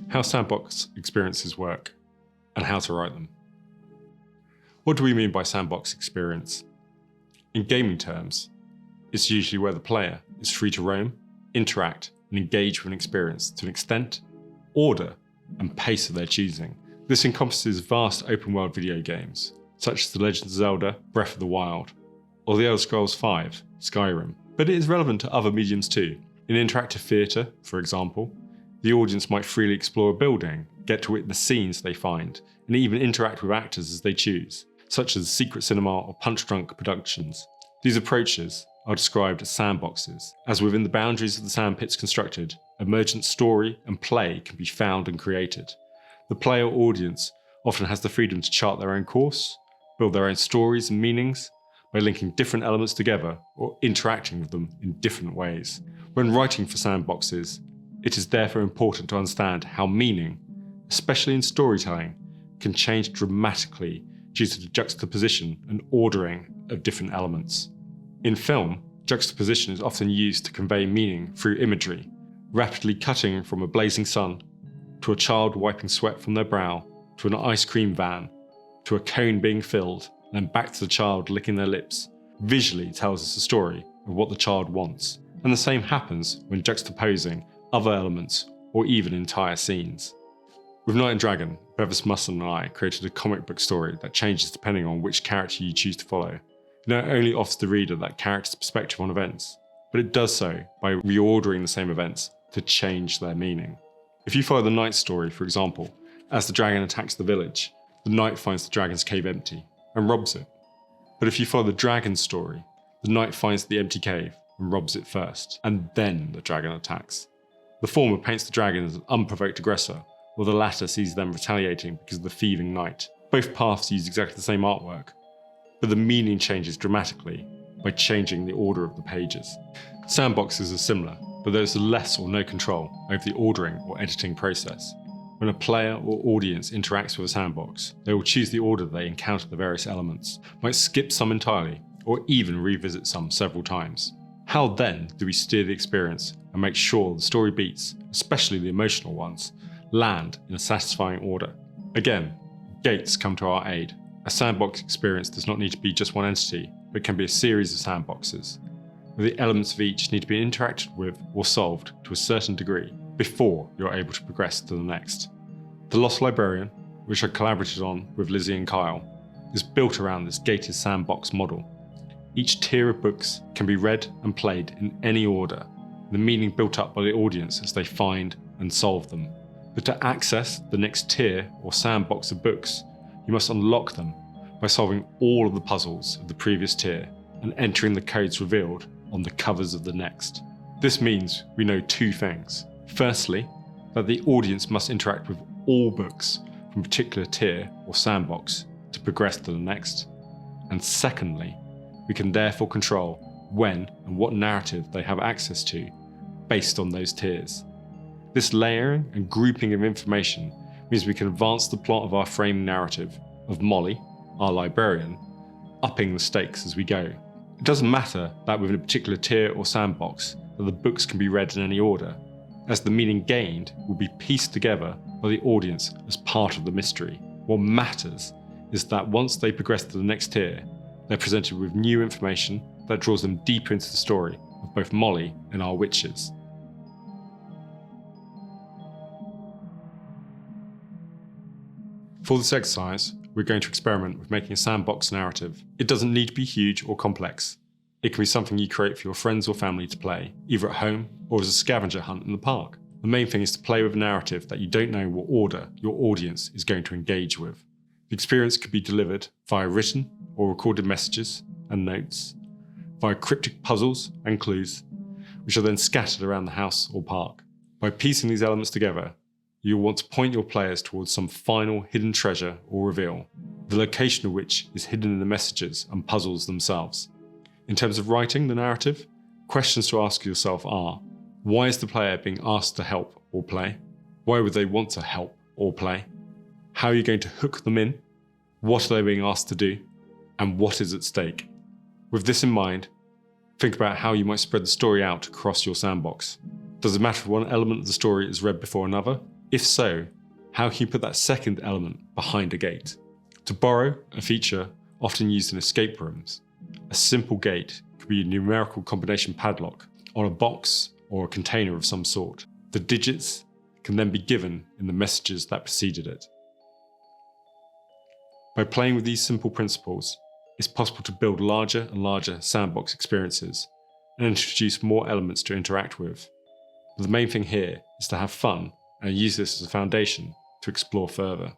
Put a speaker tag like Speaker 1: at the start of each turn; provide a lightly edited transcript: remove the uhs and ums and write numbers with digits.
Speaker 1: how sandbox experiences work, and how to write them. What do we mean by sandbox experience? In gaming terms, it's usually where the player is free to roam, interact, and engage with an experience to an extent, order, and pace of their choosing. This encompasses vast open-world video games, such as The Legend of Zelda, Breath of the Wild, or The Elder Scrolls V, Skyrim. But it is relevant to other mediums too. In interactive theatre, for example, the audience might freely explore a building, get to witness scenes they find, and even interact with actors as they choose, such as secret cinema or punch-drunk productions. These approaches are described as sandboxes, as within the boundaries of the sandpits constructed, emergent story and play can be found and created. The player or audience often has the freedom to chart their own course, build their own stories and meanings by linking different elements together or interacting with them in different ways. When writing for sandboxes, it is therefore important to understand how meaning, especially in storytelling, can change dramatically due to the juxtaposition and ordering of different elements. In film, juxtaposition is often used to convey meaning through imagery, rapidly cutting from a blazing sun, to a child wiping sweat from their brow, to an ice cream van, to a cone being filled, and then back to the child licking their lips, visually tells us a story of what the child wants. And the same happens when juxtaposing other elements or even entire scenes. With Knight and Dragon, Bevis Musson and I created a comic book story that changes depending on which character you choose to follow. It not only offers the reader that character's perspective on events, but it does so by reordering the same events to change their meaning. If you follow the Knight story, for example, as the dragon attacks the village, the Knight finds the dragon's cave empty and robs it. But if you follow the dragon's story, the Knight finds the empty cave and robs it first, and then the dragon attacks. The former paints the dragon as an unprovoked aggressor, while the latter sees them retaliating because of the thieving Knight. Both paths use exactly the same artwork, but the meaning changes dramatically by changing the order of the pages. Sandboxes are similar, but there is less or no control over the ordering or editing process. When a player or audience interacts with a sandbox, they will choose the order they encounter the various elements, might skip some entirely, or even revisit some several times. How then do we steer the experience and make sure the story beats, especially the emotional ones, land in a satisfying order? Again, gates come to our aid. A sandbox experience does not need to be just one entity, but can be a series of sandboxes, where the elements of each need to be interacted with or solved to a certain degree before you're able to progress to the next. The Lost Librarian, which I collaborated on with Lizzie and Kyle, is built around this gated sandbox model. Each tier of books can be read and played in any order, the meaning built up by the audience as they find and solve them. But to access the next tier or sandbox of books, you must unlock them by solving all of the puzzles of the previous tier and entering the codes revealed on the covers of the next. This means we know two things. Firstly, that the audience must interact with all books from a particular tier or sandbox to progress to the next. And secondly, we can therefore control when and what narrative they have access to based on those tiers. This layering and grouping of information means we can advance the plot of our framed narrative of Molly, our librarian, upping the stakes as we go. It doesn't matter that within a particular tier or sandbox that the books can be read in any order, as the meaning gained will be pieced together by the audience as part of the mystery. What matters is that once they progress to the next tier, they're presented with new information that draws them deeper into the story of both Molly and our witches. For this exercise, we're going to experiment with making a sandbox narrative. It doesn't need to be huge or complex. It can be something you create for your friends or family to play, either at home or as a scavenger hunt in the park. The main thing is to play with a narrative that you don't know what order your audience is going to engage with. The experience could be delivered via written or recorded messages and notes, via cryptic puzzles and clues, which are then scattered around the house or park. By piecing these elements together, you'll want to point your players towards some final hidden treasure or reveal, the location of which is hidden in the messages and puzzles themselves. In terms of writing the narrative, questions to ask yourself are: why is the player being asked to help or play? Why would they want to help or play? How are you going to hook them in? What are they being asked to do? And what is at stake? With this in mind, think about how you might spread the story out across your sandbox. Does it matter if one element of the story is read before another, If so, how can you put that second element behind a gate? To borrow a feature often used in escape rooms, a simple gate could be a numerical combination padlock on a box or a container of some sort. The digits can then be given in the messages that preceded it. By playing with these simple principles, it's possible to build larger and larger sandbox experiences and introduce more elements to interact with. But the main thing here is to have fun and use this as a foundation to explore further.